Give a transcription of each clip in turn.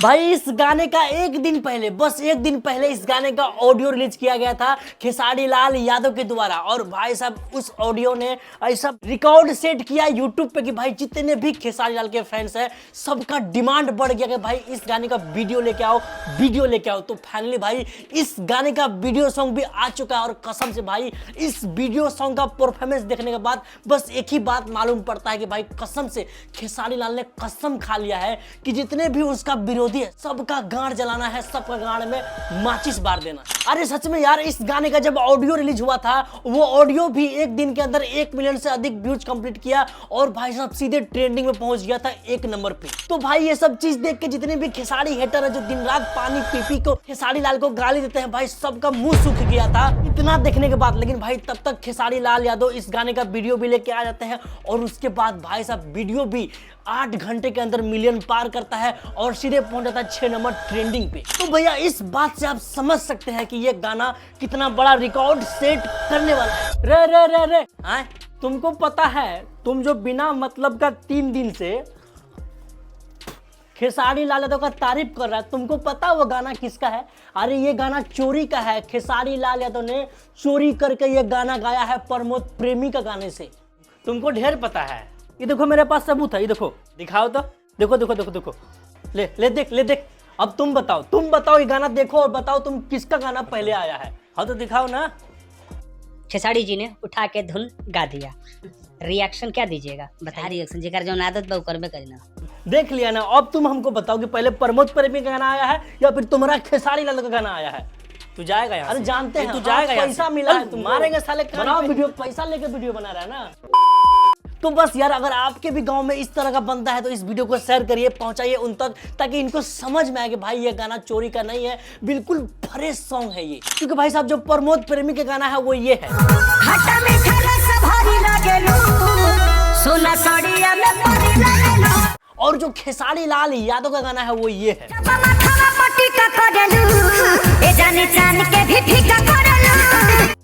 भाई इस गाने का एक दिन पहले, बस एक दिन पहले इस गाने का ऑडियो रिलीज किया गया था खेसारी लाल यादव के द्वारा। और भाई साहब उस ऑडियो ने ऐसा रिकॉर्ड सेट किया यूट्यूब पे कि भाई जितने भी खेसारी लाल के फैंस हैं सबका डिमांड बढ़ गया कि भाई इस गाने का वीडियो लेके आओ, वीडियो लेके आओ। तो फाइनली भाई इस गाने का वीडियो सॉन्ग भी आ चुका है। और कसम से भाई इस वीडियो सॉन्ग का परफॉर्मेंस देखने के बाद बस एक ही बात मालूम पड़ता है कि भाई कसम से खेसारी लाल ने कसम खा लिया है कि जितने भी उसका विरोधी है सबका गांड जलाना है, सबका गांड में माचिस बार देना। अरे सच में यार इस गाने का जब ऑडियो रिलीज हुआ था वो ऑडियो भी एक दिन के अंदर 1 मिलियन से अधिक व्यूज कंप्लीट किया और भाई साहब सीधे ट्रेंडिंग में पहुंच गया था 1 नंबर पे। तो भाई ये सब चीज देख के जितने भी खेसारी हेटर है जो दिन रात पानी पी पी को खेसारी लाल को गाली देते हैं भाई सबका मुंह सूख गया था इतना देखने के बाद। लेकिन भाई तब तक खेसारी लाल यादव इस गाने का वीडियो भी लेके आ जाते हैं और उसके बाद भाई साहब वीडियो भी 8 घंटे के अंदर मिलियन पार करता है और सीधे पहुंच जाता है 6 नंबर ट्रेंडिंग पे। तो भैया इस बात से आप समझ सकते हैं कि ये गाना कितना बड़ा रिकॉर्ड सेट करने वाला है। रे रे रे रे हाँ? तुमको पता है तुम जो बिना मतलब का 3 दिन से खेसारी लाल यादव का तारीफ कर रहा है, तुमको पता वो गाना किसका है? अरे ये गाना चोरी का है। खेसारी लाल यादव ने चोरी करके ये गाना गाया है प्रमोद प्रेमी का गाने से। तुमको ढेर पता है। ये देखो मेरे पास सबूत है, ये देखो, दिखाओ तो, देखो देखो देखो देखो, ले देख। अब तुम बताओ ये गाना देखो और बताओ तुम किसका गाना पहले आया है। हाँ तो दिखाओ ना। खेसारी जी ने उठा के धुन गा दिया, रिएक्शन क्या दीजिएगा? बता रिएक्शन जेकर जो आदत बा करबे करी ना। देख लिया ना। अब तुम हमको बताओ कि पहले प्रमोद प्रेमी का गाना आया है या फिर तुम्हारा खेसारी लाल का गाना आया है? तू जाएगा यहाँ? अरे जानते हैं तू जाएगा, पैसा मिला है, तुम मारेंगे साले। बनाओ वीडियो, पैसा लेके वीडियो बना रहा है ना। तो बस यार अगर आपके भी गांव में इस तरह का बंदा है तो इस वीडियो को शेयर करिए, पहुंचाइए उन तक ताकि इनको समझ में आए कि भाई ये गाना चोरी का नहीं है, बिल्कुल फ्रेश सॉन्ग है ये। क्योंकि भाई साहब जो प्रमोद प्रेमी के गाना है वो ये है। और जो खेसारी लाल यादव का गाना है वो ये है।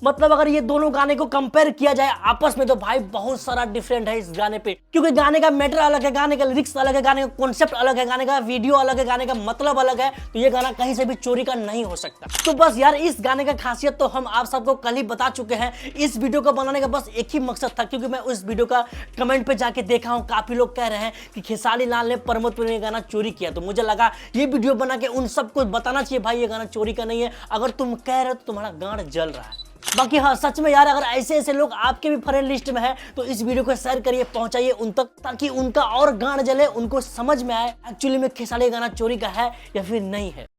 मतलब अगर ये दोनों गाने को कंपेयर किया जाए आपस में तो भाई बहुत सारा डिफरेंट है इस गाने पे। क्योंकि गाने का मैटर अलग है, गाने का लिरिक्स अलग है, गाने का कॉन्सेप्ट अलग है, गाने का वीडियो अलग है, गाने का मतलब अलग है। तो ये गाना कहीं से भी चोरी का नहीं हो सकता। तो बस यार इस गाने का खासियत तो हम आप सबको कल ही बता चुके हैं। इस वीडियो को बनाने का बस एक ही मकसद था, क्योंकि मैं उस वीडियो का कमेंट पे जाके देखा हूँ, काफी लोग कह रहे हैं कि खेसारी लाल ने प्रमोद प्रेमी का गाना चोरी किया। तो मुझे लगा ये वीडियो बना के उन सबको बताना चाहिए भाई ये गाना चोरी का नहीं है। अगर तुम कह रहे हो तो तुम्हारा गांड जल रहा है। बाकी हाँ सच में यार अगर ऐसे लोग आपके भी फ्रेंड लिस्ट में है तो इस वीडियो को शेयर करिए, पहुंचाइए उन तक ताकि उनका और गांड जले, उनको समझ में आए एक्चुअली में खेसारी गाना चोरी का है या फिर नहीं है।